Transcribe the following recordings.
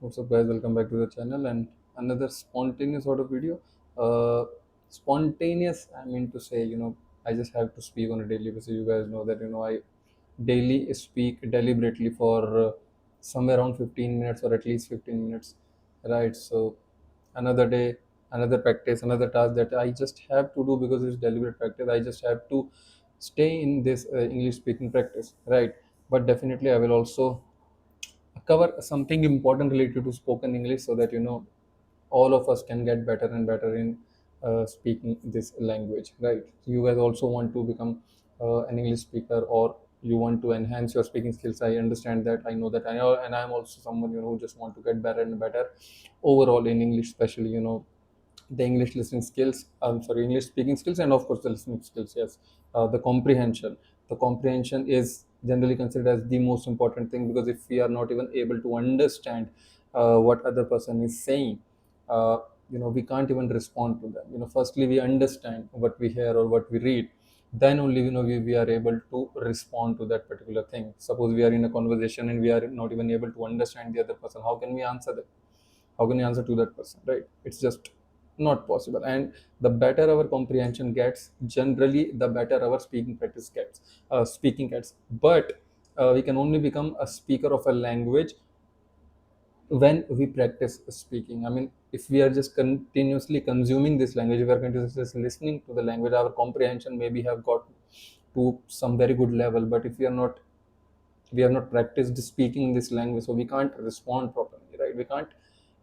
What's up, guys? Welcome back to the channel and another spontaneous sort of video. Uh, Spontaneous, I mean to say, I just have to speak on a daily basis. You guys know that, I daily speak deliberately for somewhere around 15 minutes or at least 15 minutes, right? So, another day, another practice, another task that I just have to do because it's deliberate practice. I just have to stay in this English speaking practice, right? But definitely, I will also cover something important related to spoken English so that all of us can get better and better in speaking this language, right? You guys also want to become an English speaker, or you want to enhance your speaking skills. I understand that. I know that. I know, and I'm also someone who just want to get better and better overall in English, especially the English listening skills. I'm sorry, English speaking skills, and of course the listening skills. Yes, the comprehension. The comprehension is generally considered as the most important thing, because if we are not even able to understand what other person is saying, uh, we can't even respond to them. Firstly we understand what we hear or what we read, then only we are able to respond to that particular thing. Suppose we are in a conversation and we are not even able to understand the other person, how can we answer them? How can you answer to that person, right? It's just not possible. And the better our comprehension gets, generally the better our speaking practice gets, speaking gets. But we can only become a speaker of a language when we practice speaking. I mean, if we are just continuously consuming this language, if we are continuously just listening to the language, our comprehension maybe have got to some very good level. But if we have not practiced speaking this language, so we can't respond properly, right? We can't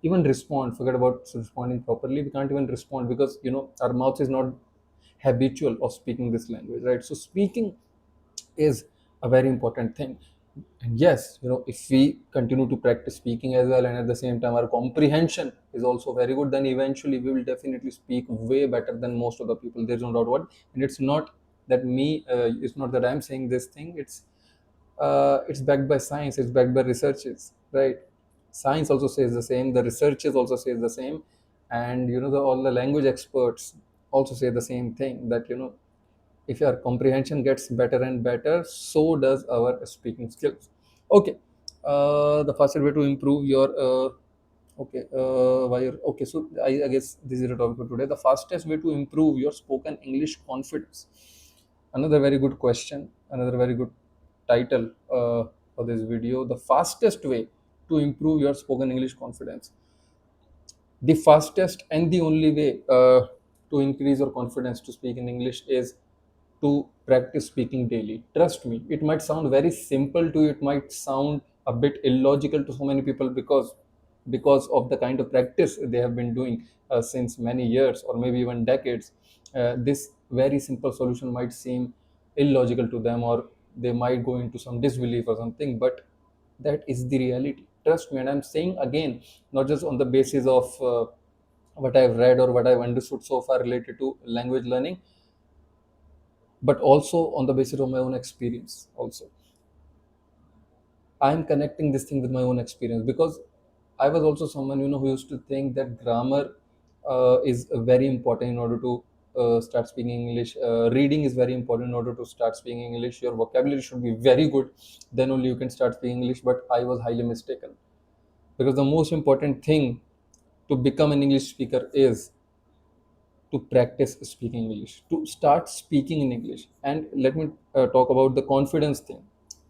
even respond. Forget about responding properly. We can't even respond because our mouth is not habitual of speaking this language, right? So speaking is a very important thing. And yes, if we continue to practice speaking as well, and at the same time our comprehension is also very good, then eventually we will definitely speak way better than most of the people. There's no doubt what. And it's not that it's not that I'm saying this thing. It's backed by science, it's backed by researches, right? Science also says the same, the researchers also says the same, and all the language experts also say the same thing, that if your comprehension gets better and better, so does our speaking skills. Okay. The fastest way to improve your okay why okay, so I guess this is the topic for today: the fastest way to improve your spoken English confidence. Another very good question, another very good title for this video: the fastest way to improve your spoken English confidence. The fastest and the only way to increase your confidence to speak in English is to practice speaking daily. Trust me, it might sound very simple to you, it might sound a bit illogical to so many people, because of the kind of practice they have been doing since many years or maybe even decades. This very simple solution might seem illogical to them, or they might go into some disbelief or something, but that is the reality. Trust me. And I'm saying again, not just on the basis of what I've read or what I've understood so far related to language learning, but also on the basis of my own experience also. I'm connecting this thing with my own experience, because I was also someone who used to think that grammar is very important in order to start speaking English. Reading is very important in order to start speaking English. Your vocabulary should be very good, then only you can start speaking English. But I was highly mistaken, because the most important thing to become an English speaker is to practice speaking English, to start speaking in English. And let me talk about the confidence thing.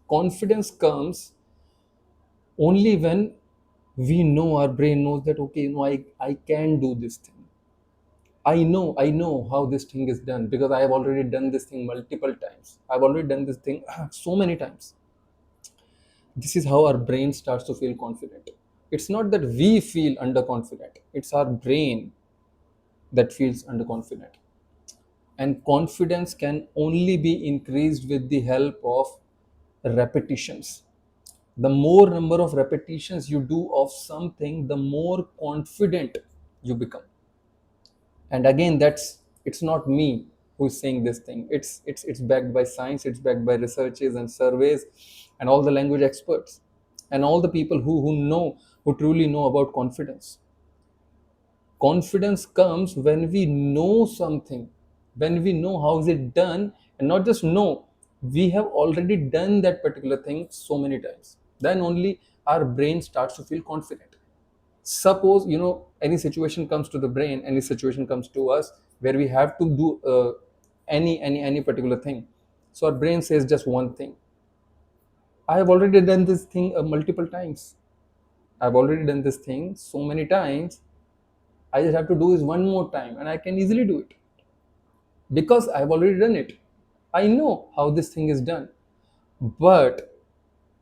Confidence comes only when we know, our brain knows that, okay, I can do this thing. I know how this thing is done, because I have already done this thing multiple times. I've already done this thing so many times. This is how our brain starts to feel confident. It's not that we feel underconfident, it's our brain that feels underconfident. And confidence can only be increased with the help of repetitions. The more number of repetitions you do of something, the more confident you become. And again, it's not me who's saying this thing. It's backed by science, it's backed by researches and surveys, and all the language experts, and all the people who truly know about confidence. Confidence comes when we know something, when we know how is it done, and not just know, we have already done that particular thing so many times. Then only our brain starts to feel confident. Suppose, any situation comes to the brain, any situation comes to us where we have to do any particular thing. So our brain says just one thing. I have already done this thing multiple times. I've already done this thing so many times. I just have to do this one more time and I can easily do it because I've already done it. I know how this thing is done. But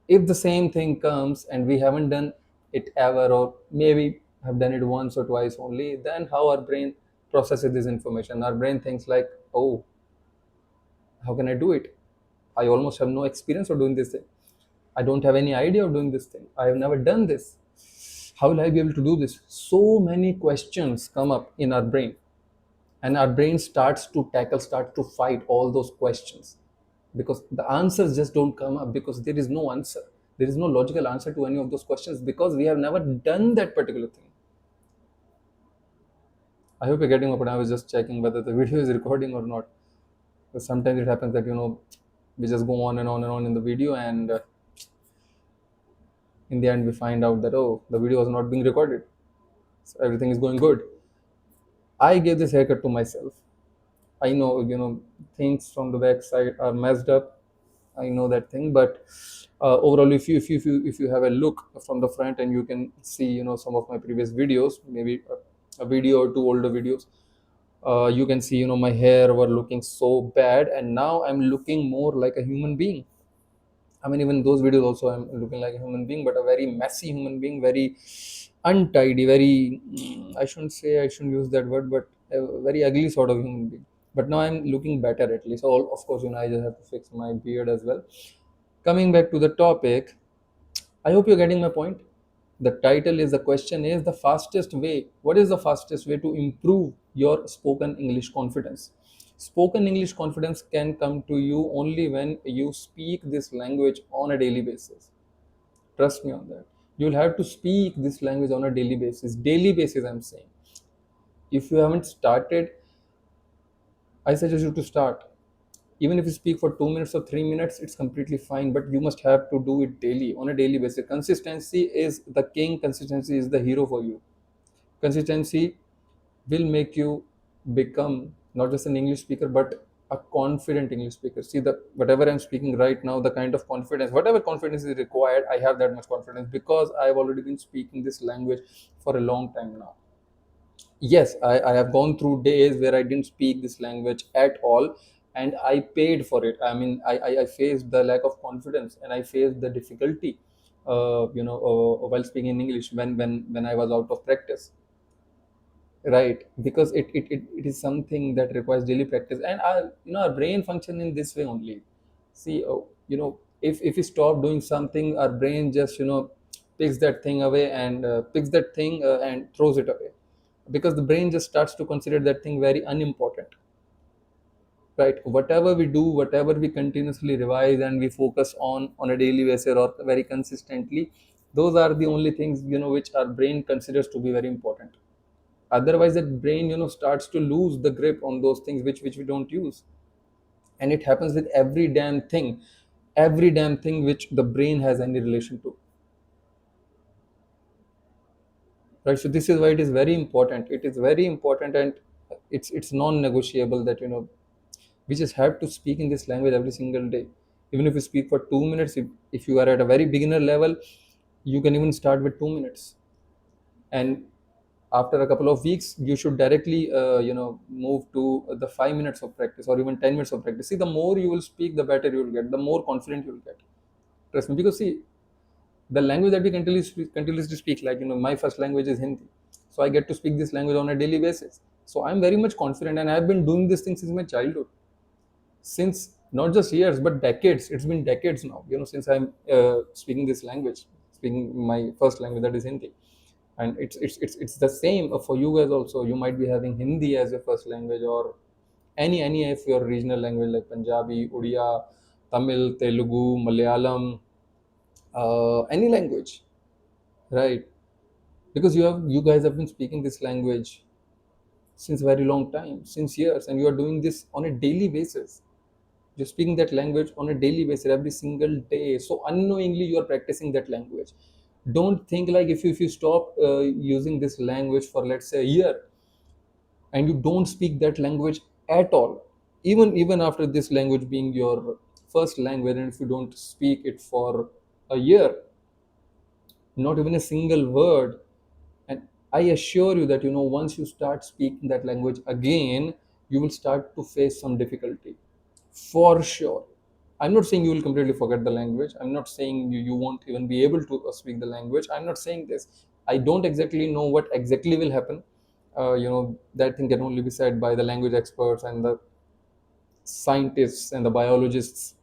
if the same thing comes and we haven't done it ever, or maybe have done it once or twice only, then how our brain processes this information? Our brain thinks like, oh, how can I do it? I almost have no experience of doing this thing. I don't have any idea of doing this thing. I have never done this. How will I be able to do this? So many questions come up in our brain, and our brain starts to start to fight all those questions, because the answers just don't come up, because there is no answer. There is no logical answer to any of those questions because we have never done that particular thing. I hope you're getting my point. I was just checking whether the video is recording or not, because sometimes it happens that we just go on and on and on in the video, and in the end we find out that, oh, the video was not being recorded, so everything is going good. I gave this haircut to myself. I know, things from the back side are messed up. I know that thing, but overall, if you have a look from the front, and you can see, some of my previous videos, maybe a video or two older videos, you can see, my hair were looking so bad, and now I'm looking more like a human being. I mean, even those videos also, I'm looking like a human being, but a very messy human being, very untidy, very, I shouldn't say, I shouldn't use that word, but a very ugly sort of human being. But now I'm looking better at least. So, of course, I just have to fix my beard as well. Coming back to the topic, I hope you're getting my point. The title is, the question is, the fastest way. What is the fastest way to improve your spoken English confidence? Spoken English confidence can come to you only when you speak this language on a daily basis. Trust me on that. You'll have to speak this language on a daily basis. Daily basis, I'm saying. If you haven't started, I suggest you to start. Even if you speak for 2 minutes or 3 minutes, it's completely fine, but you must have to do it daily, on a daily basis. Consistency is the king, consistency is the hero for you. Consistency will make you become not just an English speaker, but a confident English speaker. See, the whatever I'm speaking right now, the kind of confidence, whatever confidence is required, I have that much confidence because I've already been speaking this language for a long time now. Yes, I have gone through days where I didn't speak this language at all, and I paid for it. I mean, I faced the lack of confidence, and I faced the difficulty, while speaking in English, when I was out of practice. Right, because it is something that requires daily practice, and our brain function in this way only. See, if we stop doing something, our brain just picks that thing away, and picks that thing and throws it away, because the brain just starts to consider that thing very unimportant. Right, whatever we do, whatever we continuously revise and we focus on a daily basis or very consistently, those are the only things which our brain considers to be very important. Otherwise that brain starts to lose the grip on those things which we don't use. And it happens with every damn thing which the brain has any relation to. Right, so this is why it is very important. It is very important, and it's non-negotiable that we just have to speak in this language every single day. Even if you speak for 2 minutes, if you are at a very beginner level, you can even start with 2 minutes. And after a couple of weeks, you should directly move to the 5 minutes of practice, or even 10 minutes of practice. See, the more you will speak, the better you will get, the more confident you will get. Trust me, because see, the language that we continuously speak, like my first language is Hindi, so I get to speak this language on a daily basis. So I'm very much confident, and I've been doing this thing since my childhood, since not just years but decades. It's been decades now, since I'm speaking this language, speaking my first language, that is Hindi. And it's the same for you guys also. You might be having Hindi as your first language, or any of your regional language like Punjabi, Odia, Tamil, Telugu, Malayalam, any language, right? Because you guys have been speaking this language since a very long time, since years, and you are doing this on a daily basis. You're speaking that language on a daily basis, every single day. So unknowingly, you are practicing that language. Don't think like if you stop using this language for, let's say, a year, and you don't speak that language at all, even after this language being your first language, and if you don't speak it for a year, not even a single word, and I assure you that, once you start speaking that language again, you will start to face some difficulty, for sure. I'm not saying you will completely forget the language. I'm not saying you won't even be able to speak the language. I'm not saying this. I don't exactly know what exactly will happen. That thing can only be said by the language experts and the scientists and the biologists.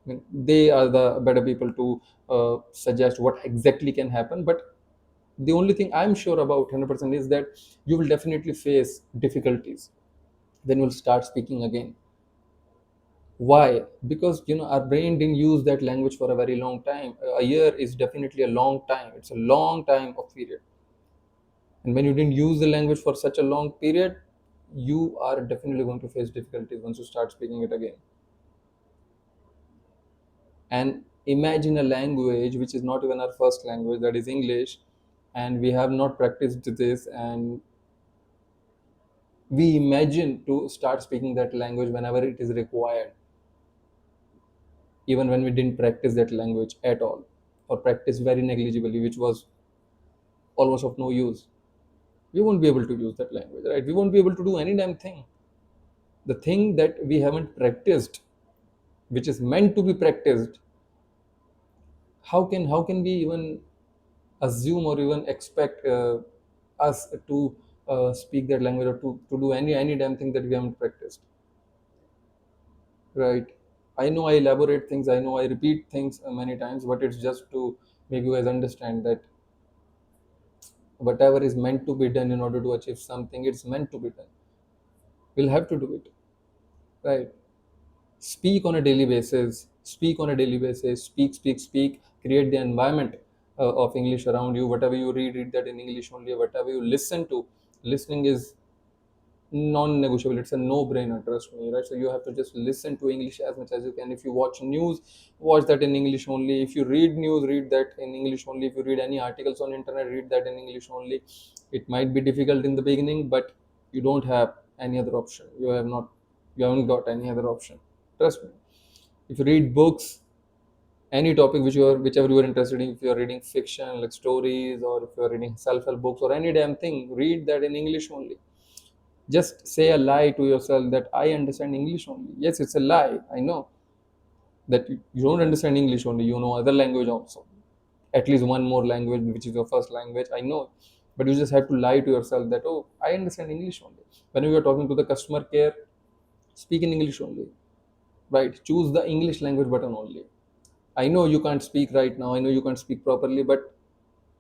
I mean, they are the better people to suggest what exactly can happen. But the only thing I'm sure about 100% is that you will definitely face difficulties when you'll start speaking again. Why? Because our brain didn't use that language for a very long time. A year is definitely a long time. It's a long time of period. And when you didn't use the language for such a long period, you are definitely going to face difficulties once you start speaking it again. And imagine a language which is not even our first language, that is English, and we have not practiced this, and we imagine to start speaking that language whenever it is required, even when we didn't practice that language at all, or practice very negligibly, which was almost of no use. We won't be able to use that language, right? We won't be able to do any damn thing. The thing that we haven't practiced, which is meant to be practiced, how can we even assume or even expect us to speak that language, or to do any damn thing that we haven't practiced, right? I know I elaborate things, I know I repeat things many times, but it's just to make you guys understand that whatever is meant to be done in order to achieve something, it's meant to be done. We'll have to do it, right? Speak on a daily basis, speak on a daily basis, speak, create the environment of English around you. Whatever you read that in English only. Whatever you listen to, listening is non-negotiable. It's a no-brainer, trust me, right? So you have to just listen to English as much as you can. If you watch news, watch that in English only. If you read news, read that in English only. If you read any articles on internet, read that in English only. It might be difficult in the beginning, but you don't have any other option. You haven't got any other option, trust me. If you read books, any topic whichever you are interested in, if you are reading fiction like stories, or if you are reading self-help books or any damn thing, read that in English only. Just say a lie to yourself that I understand English only. Yes, it's a lie, I know, that you don't understand English only, you know other language also, at least one more language which is your first language, I know. But you just have to lie to yourself that, oh, I understand English only. When you are talking to the customer care, speak in English only, right? Choose the English language button only. I know you can't speak right now, I know you can't speak properly, but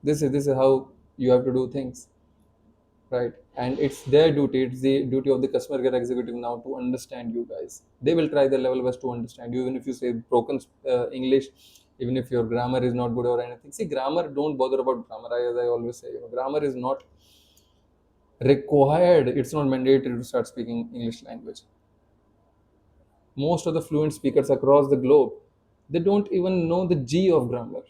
this is how you have to do things, right? And it's their duty, it's the duty of the customer care executive now to understand you guys. They will try their level best to understand you, even if you say broken English, even if your grammar is not good or anything. See, grammar, don't bother about grammar. As I always say, grammar is not required, it's not mandatory to start speaking English language. Most of the fluent speakers across the globe, they don't even know the G of grammar,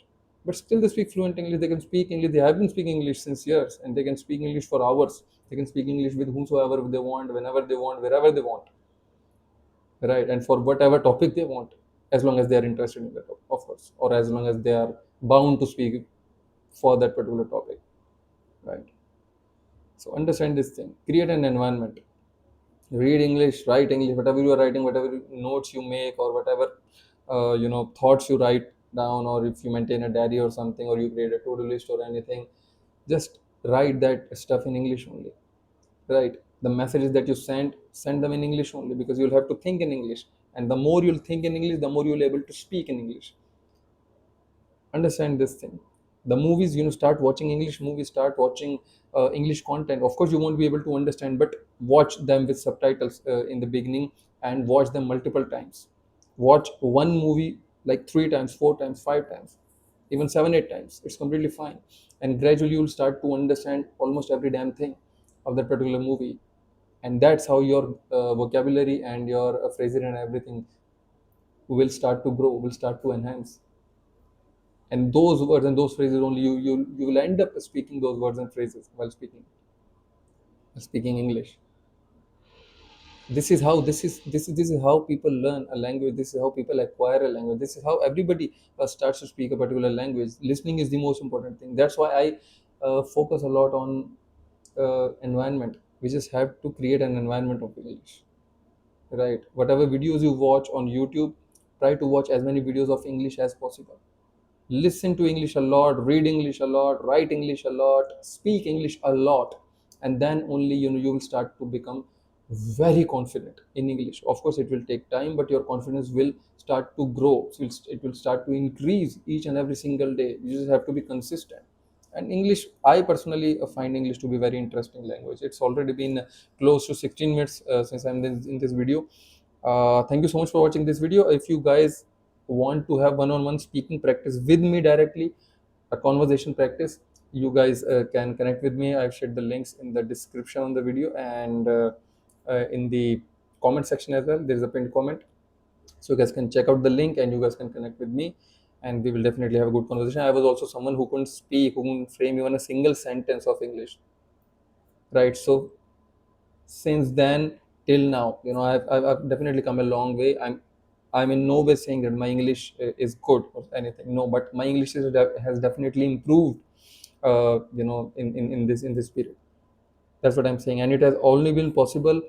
but still they speak fluent English. They can speak English. They have been speaking English since years, and they can speak English for hours. They can speak English with whomsoever they want, whenever they want, wherever they want, right? And for whatever topic they want, as long as they are interested in that, of course, or as long as they are bound to speak for that particular topic, right? So understand this thing. Create an environment. Read English, write English. Whatever you are writing, whatever notes you make, or whatever thoughts you write down, or if you maintain a diary or something, or you create a to-do list or anything, just write that stuff in English only, right? The messages that you send them in English only, because you'll have to think in English, and the more you'll think in English, the more you'll able to speak in English. Understand this thing. The movies, start watching English movies, start watching English content. Of course you won't be able to understand, but watch them with subtitles in the beginning, and watch them multiple times. Watch one movie like 3 times, 4 times, 5 times, even 7, 8 times. It's completely fine. And gradually you'll start to understand almost every damn thing of that particular movie. And that's how your vocabulary and your phrasing and everything will start to grow, will start to enhance. and those words and those phrases only you will end up speaking those words and phrases while speaking English. This is how people learn a language. This is how people acquire a language. This is how everybody starts to speak a particular language. Listening is the most important thing. That's why I focus a lot on environment. We just have to create an environment of English, right? Whatever videos you watch on YouTube, try to watch as many videos of English as possible. Listen to English a lot, read English a lot, write English a lot, speak English a lot, and then only you will start to become very confident in English. Of course, it will take time, but your confidence will start to grow. It will start to increase each and every single day. You just have to be consistent. And English, I personally find English to be very interesting language. It's already been close to 16 minutes since I'm in this video. Thank you so much for watching this video. If you guys want to have one-on-one speaking practice with me directly, a conversation practice, you guys can connect with me. I've shared the links in the description on the video, and in the comment section as well. There is a pinned comment, so you guys can check out the link and you guys can connect with me, and we will definitely have a good conversation. I was also someone who couldn't speak, who couldn't frame even a single sentence of English, right? So since then till now, I've definitely come a long way. I'm in no way saying that my English is good or anything, no, but my English has definitely improved in this period. That's what I'm saying, and it has only been possible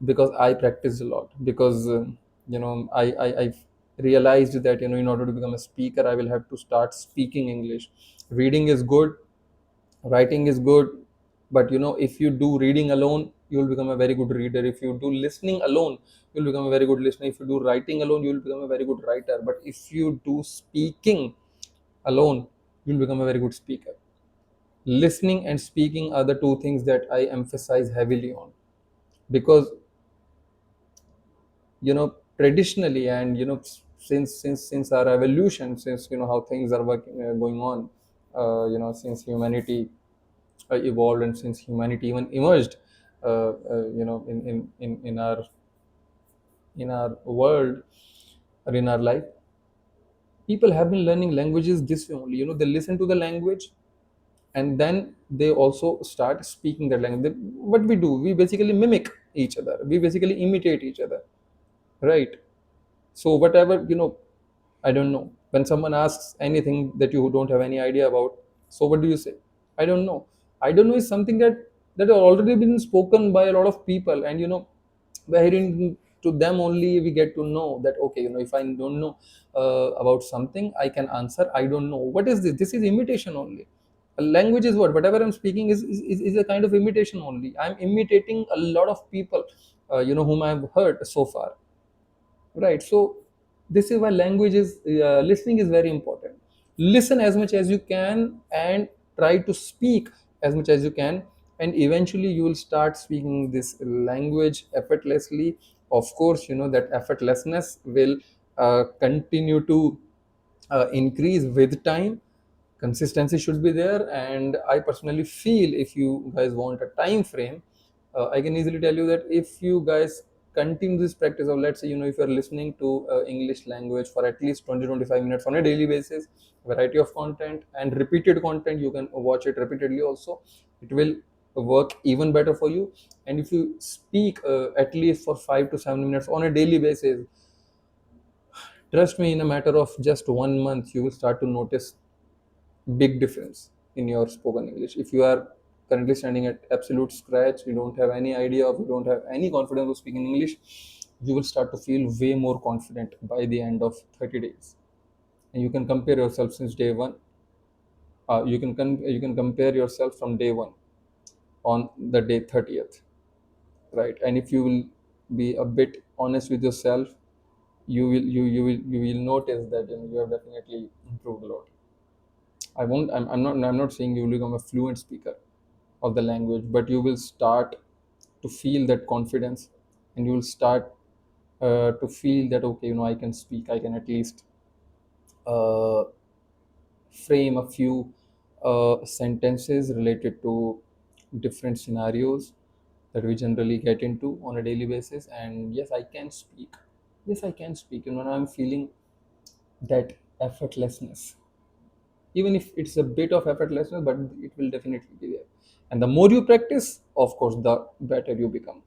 because I practiced a lot, because I've realized that in order to become a speaker, I will have to start speaking English. Reading is good, writing is good, but if you do reading alone, you'll become a very good reader. If you do listening alone, you'll become a very good listener. If you do writing alone, you'll become a very good writer. But if you do speaking alone, you'll become a very good speaker. Listening and speaking are the two things that I emphasize heavily on, because traditionally, and since our evolution, since how things are working, going on, since humanity evolved, and since humanity even emerged, in our world, or in our life, people have been learning languages this way only. They listen to the language, and then they also start speaking that language. What we do, we basically mimic each other, we basically imitate each other, right? So whatever, I don't know, when someone asks anything that you don't have any idea about, so what do you say? I don't know. I don't know is something that have already been spoken by a lot of people, and by hearing to them only, we get to know that, okay, if I don't know about something, I can answer I don't know. What is this? This is imitation only. A language is whatever I'm speaking is a kind of imitation only. I'm imitating a lot of people, whom I've heard so far, right? So this is why language is listening is very important. Listen as much as you can, and try to speak as much as you can, and eventually you will start speaking this language effortlessly. Of course, that effortlessness will continue to increase with time. Consistency should be there, and I personally feel, if you guys want a time frame, I can easily tell you that if you guys continue this practice of, let's say, if you're listening to English language for at least 20-25 minutes on a daily basis, variety of content and repeated content, you can watch it repeatedly also, it will work even better for you. And if you speak at least for 5 to 7 minutes on a daily basis, trust me, in a matter of just 1 month, you will start to notice big difference in your spoken English. If you are currently standing at absolute scratch, you don't have any idea of, you don't have any confidence of speaking English, you will start to feel way more confident by the end of 30 days. And you can compare yourself since day one. You can compare yourself from day one on the day 30th, right? And if you will be a bit honest with yourself, you will notice that you have definitely improved a lot. I'm not saying you will become a fluent speaker of the language, but you will start to feel that confidence, and you will start to feel that, okay, I can speak, I can at least uh, frame a few sentences related to different scenarios that we generally get into on a daily basis. And yes, I can speak. Yes, I can speak, I'm feeling that effortlessness. even if it's a bit of effortlessness, but it will definitely be there. And the more you practice, of course, the better you become.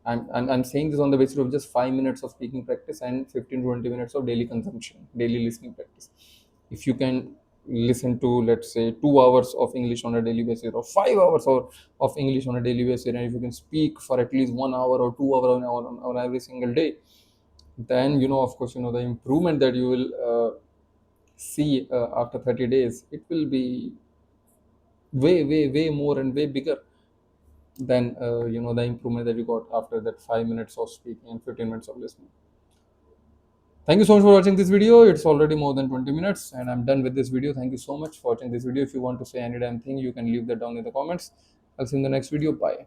I'm saying this on the basis of just 5 minutes of speaking practice and 15 to 20 minutes of daily consumption, daily listening practice. If you can listen to, let's say, 2 hours of English on a daily basis, or 5 hours of English on a daily basis, and if you can speak for at least 1 hour or 2 hours on every single day, then of course, the improvement that you will see after 30 days, it will be way more and way bigger than the improvement that you got after that 5 minutes of speaking and 15 minutes of listening. Thank you so much for watching this video. It's already more than 20 minutes and I'm done with this video. Thank you so much for watching this video. If you want to say any damn thing, you can leave that down in the comments. I'll see you in the next video. Bye.